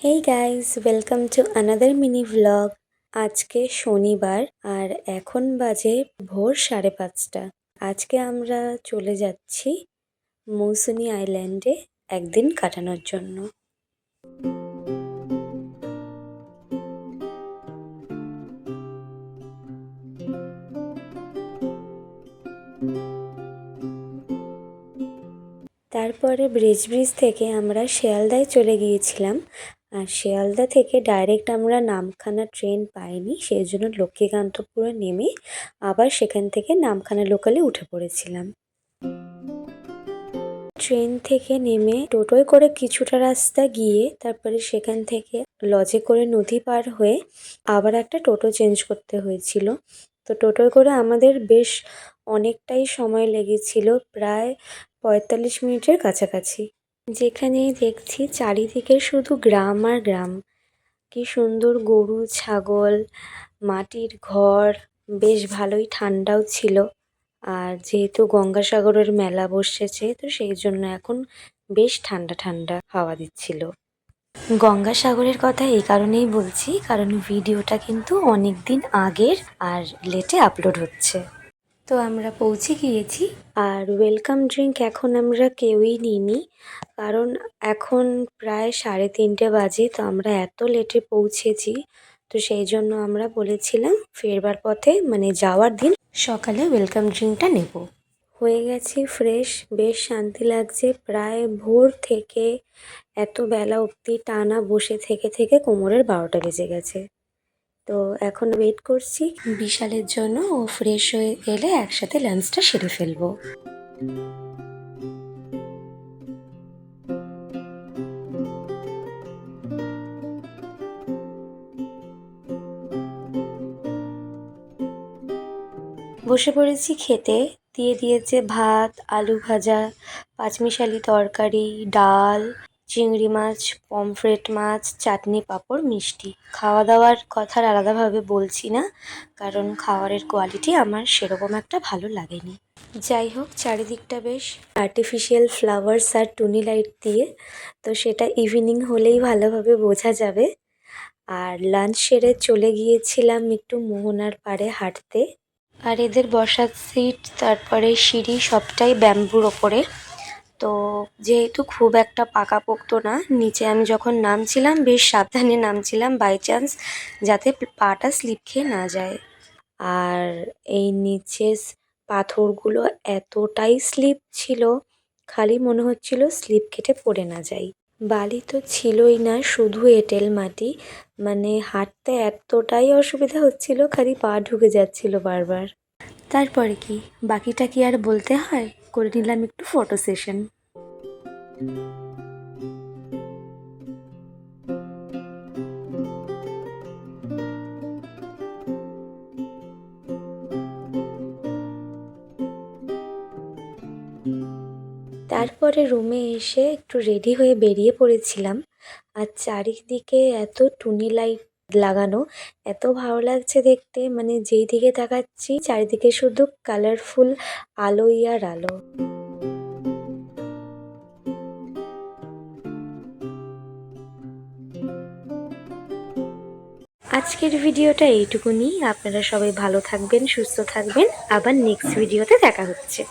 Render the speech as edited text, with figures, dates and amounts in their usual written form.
Hey guys, welcome to another mini vlog. আজকে শনিবার আর এখন বাজে ভোর 5:30। আজকে আমরা চলে যাচ্ছি মৌসুনি আইল্যান্ডে একদিন কাটানোর জন্য। তারপরে ব্রিজ থেকে আমরা শিয়ালদায় চলে গিয়েছিলাম। আর শিয়ালদা থেকে ডাইরেক্ট আমরা নামখানা ট্রেন পাইনি, সেই জন্য লক্ষ্মীকান্তপুরে নেমে আবার সেখান থেকে নামখানা লোকালে উঠে পড়েছিলাম। ট্রেন থেকে নেমে টোটোয় করে কিছুটা রাস্তা গিয়ে তারপরে সেখান থেকে লজে করে নদী পার হয়ে আবার একটা টোটো চেঞ্জ করতে হয়েছিল। তো টোটোয় করে আমাদের বেশ অনেকটাই সময় লেগেছিল, প্রায় 45 মিনিটের কাছাকাছি। যেখানেই দেখছি চারিদিকে শুধু গ্রাম আর গ্রাম। কি সুন্দর গরু, ছাগল, মাটির ঘর, বেশ ভালোই ঠান্ডাও ছিল। আর যেহেতু গঙ্গাসাগরের মেলা বসেছে, তো সেই জন্য এখন বেশ ঠান্ডা ঠান্ডা হাওয়া দিচ্ছিল। গঙ্গাসাগরের কথা এই কারণেই বলছি, কারণ ভিডিওটা কিন্তু অনেক দিন আগের আর লেটে আপলোড হচ্ছে। তো আমরা পৌঁছে গিয়েছি। আর ওয়েলকাম ড্রিঙ্ক এখন আমরা কেউই নিইনি, কারণ এখন প্রায় 3:30 বাজে। তো আমরা এত লেটে পৌঁছেছি, তো সেই জন্য আমরা বলেছিলাম ফেরবার পথে মানে যাওয়ার দিন সকালে ওয়েলকাম ড্রিঙ্কটা নেব। হয়ে গেছি ফ্রেশ, বেশ শান্তি লাগছে। প্রায় ভোর থেকে এত বেলা অবধি টানা বসে থেকে থেকে কোমরের 12টা বেজে গেছে। তো এখন ওয়েট করছি বিশালের জন্য, ও ফ্রেশ হয়ে এলে একসাথে লাঞ্চটা সেরে ফেলবো। বসে পড়েছি খেতে। দিয়ে দিয়েছে ভাত, আলু ভাজা, পাঁচমিশালি তরকারি, ডাল, চিংড়ি মাছ, পমফ্রেট মাছ, চাটনি, পাঁপড়, মিষ্টি। খাওয়া দাওয়ার কথা আলাদাভাবে বলছি না, কারণ খাবারের কোয়ালিটি আমার সেরকম একটা ভালো লাগেনি। যাই হোক, চারিদিকটা বেশ আর্টিফিশিয়াল ফ্লাওয়ার্স আর টুনি লাইট দিয়ে, তো সেটা ইভিনিং হলেই ভালোভাবে বোঝা যাবে। আর লাঞ্চ সেরে চলে গিয়েছিলাম একটু মোহনার পাড়ে হাঁটতে। আর এদের বসার সিট, তারপরে সিঁড়ি সবটাই ব্যাম্বুর ওপরে। তো যেহেতু খুব একটা পাকাপোক্ত না, নিচে আমি যখন নামছিলাম বেশ সাবধানে নামছিলাম, বাই চান্স যাতে পাটা স্লিপ খেয়ে না যায়। আর এই নিচের পাথরগুলো এতটাই স্লিপ ছিল, খালি মনে হচ্ছিল স্লিপ কেটে পড়ে না যাই। বালি তো ছিলই না, শুধু এঁটেল মাটি। মানে হাঁটতে এতটাই অসুবিধা হচ্ছিল, খালি পা ঢুকে যাচ্ছিল বারবার। তারপরে কি, বাকিটা কি আর বলতে হয়, করে নিলাম একটু ফটো সেশন। তারপরে রুমে এসে একটু রেডি হয়ে বেরিয়ে পড়েছিলাম। আর চারিদিকে এত টুনি লাইট লাগানো, এত ভালো লাগছে দেখতে, মানে যেই দিকে তাকাচ্ছি চারিদিকে শুধু কালারফুল আলোই আর আলো। আজকের ভিডিওটা এইটুকুনি। আপনারা সবাই ভালো থাকবেন, সুস্থ থাকবেন। আবার নেক্সট ভিডিওতে দেখা হচ্ছে।